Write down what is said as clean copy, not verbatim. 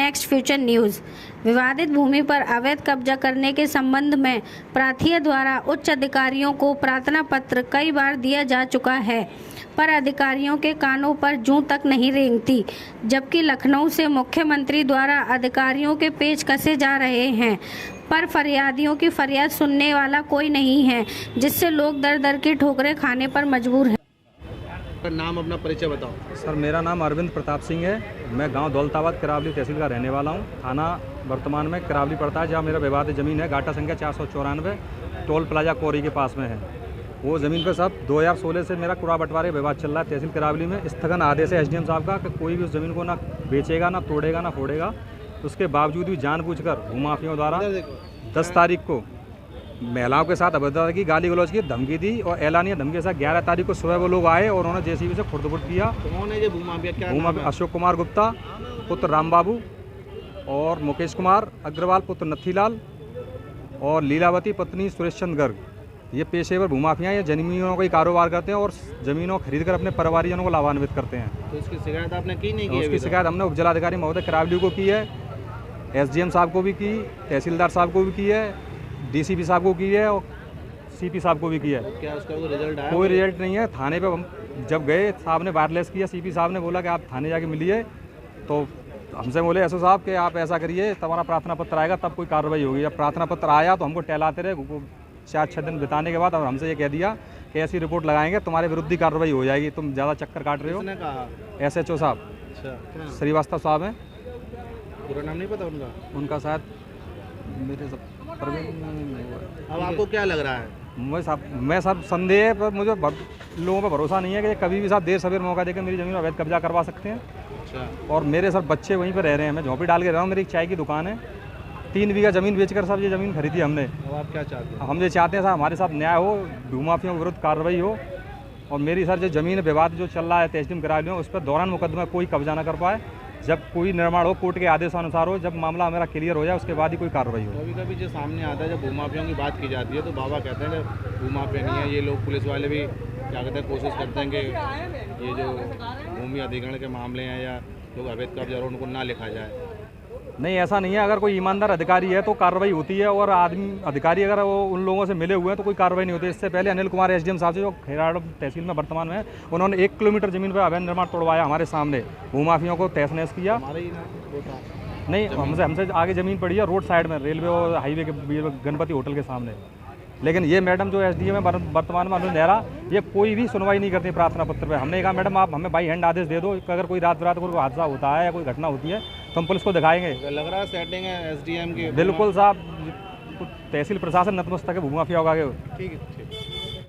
Next future news. विवादित भूमि पर अवैध कब्जा करने के संबंध में प्रांतीय द्वारा उच्च अधिकारियों को प्रार्थना पत्र कई बार दिया जा चुका है, पर अधिकारियों के कानों पर जूं तक नहीं रेंगती। जबकि लखनऊ से मुख्यमंत्री द्वारा अधिकारियों के पेच कसे जा रहे हैं, पर फरियादियों की फरियाद सुनने वाला कोई नहीं है, जिससे लोग दर दर की ठोकरें खाने पर मजबूर हैं। नाम अपना परिचय बताओ। सर, मेरा नाम अरविंद प्रताप सिंह है। मैं गांव दौलताबाद करावली तहसील का रहने वाला हूं। थाना वर्तमान में करावली पड़ता है, जहां मेरा विवादित ज़मीन है। गाटा संख्या 494 टोल प्लाजा कोरी के पास में है। वो ज़मीन पर सब 2016 से मेरा कुरा बंटवारे विवाद चल रहा है। तहसील करावली में स्थगन आदेश है एसडीएम साहब का कि कोई भी उस ज़मीन को ना बेचेगा, ना तोड़ेगा, ना फोड़ेगा। उसके बावजूद भी जानबूझकर भूमाफियों द्वारा 10 तारीख को महिलाओं के साथ अभद्रता की, गाली गलौज की, धमकी दी और एलानिया धमकी के साथ 11 तारीख को सुबह वो लोग आए और उन्होंने जेसीबी से खुर्द-बुर्द किया। कौन है ये भूमाफिया? क्या भूमाफिया अशोक कुमार गुप्ता पुत्र राम बाबू और मुकेश कुमार अग्रवाल पुत्र नथीलाल और लीलावती पत्नी सुरेश चंद्र गर्ग। ये पेशेवर भूमाफिया ये ज़मीनों का ही कारोबार करते हैं और ज़मीनों खरीद कर अपने परिवारजनों को लाभान्वित करते हैं। तो इसकी शिकायत आपने की नहीं की? उसकी शिकायत हमने उपजिलाधिकारी महोदय करावली को की है, एसडीएम साहब को भी की, तहसीलदार साहब को भी की है, डीसीपी साहब को की है और सीपी साहब को भी किया है। क्या उसका कोई रिजल्ट आया? कोई रिजल्ट नहीं है। थाने पे हम जब गए, साहब ने वायरलेस किया, सीपी साहब ने बोला कि आप थाने जाके मिलिए। तो हमसे बोले एसओ साहब कि आप ऐसा करिए, तुम्हारा प्रार्थना पत्र आएगा तब कोई कार्रवाई होगी। जब प्रार्थना पत्र आया तो हमको टहलाते रहे 4-6 दिन बिताने के बाद और हमसे ये कह दिया कि ऐसी रिपोर्ट लगाएंगे, तुम्हारे विरुद्ध ही कार्रवाई हो जाएगी, तुम ज़्यादा चक्कर काट रहे हो। किसने कहा? एसएचओ साहब अच्छा, श्रीवास्तव साहब हैं। पूरा नाम नहीं पता उनका? उनका शायद मेरे सब अब आपको क्या लग रहा है? मैं सब संदेह है, पर मुझे लोगों पर भरोसा नहीं है कि कभी भी साथ देर सवेर मौका देकर मेरी ज़मीन अवैध कब्जा करवा सकते हैं। अच्छा। और मेरे सब बच्चे वहीं पर रह रहे हैं। मैं झोंपड़ी डाल के रह रहा हूँ। मेरी एक चाय की दुकान है। 3 बीघा ज़मीन बेचकर सब ये ज़मीन खरीदी हमने। अब आप क्या चाहते हैं? हम ये चाहते हैं साहब हमारे साथ न्याय हो, भूमाफियों के विरुद्ध कार्रवाई हो और मेरी सर जो ज़मीन विवाद जो चल रहा है तहसील करावली में, उस पर दौरान मुकदमा कोई कब्जा ना कर पाए। जब कोई निर्माण हो, कोर्ट के आदेशानुसार हो, जब मामला मेरा क्लियर हो जाए उसके बाद ही कोई कार्रवाई हो। कभी कभी जो सामने आता है, जब भूमाफियों की बात की जाती है तो बाबा कहते हैं कि भूमाफिया नहीं है ये लोग। पुलिस वाले भी क्या कहते हैं, कोशिश करते हैं कि ये जो भूमि अधिग्रहण के मामले हैं या लोग अवैध कब्जा उनको ना लिखा जाए। नहीं, ऐसा नहीं है। अगर कोई ईमानदार अधिकारी है तो कार्रवाई होती है और आदमी अधिकारी अगर वो उन लोगों से मिले हुए हैं तो कोई कार्रवाई नहीं होती। इससे पहले अनिल कुमार एसडीएम साहब से जो खैराड़ तहसील में वर्तमान में है, उन्होंने 1 किलोमीटर ज़मीन पर अवैध निर्माण तोड़वाया हमारे सामने, भूमाफियों को तहस नहस किया। हमारे ही ना होता नहीं, हमसे आगे ज़मीन पड़ी है रोड साइड में, रेलवे और हाईवे के गणपति होटल के सामने। लेकिन ये मैडम जो एसडीएम है वर्तमान में अनुज नेहरा, ये कोई भी सुनवाई नहीं करती प्रार्थना पत्र पे। हमने कहा मैडम आप हमें बाई हैंड आदेश दे दो, अगर कोई रात को कोई हादसा होता है या कोई घटना होती है तो हम पुलिस को दिखाएंगे। लग रहा है सेटिंग है एसडीएम की। बिल्कुल साहब, तहसील प्रशासन नतमस्तक है भूमाफिया होगा। ठीक है।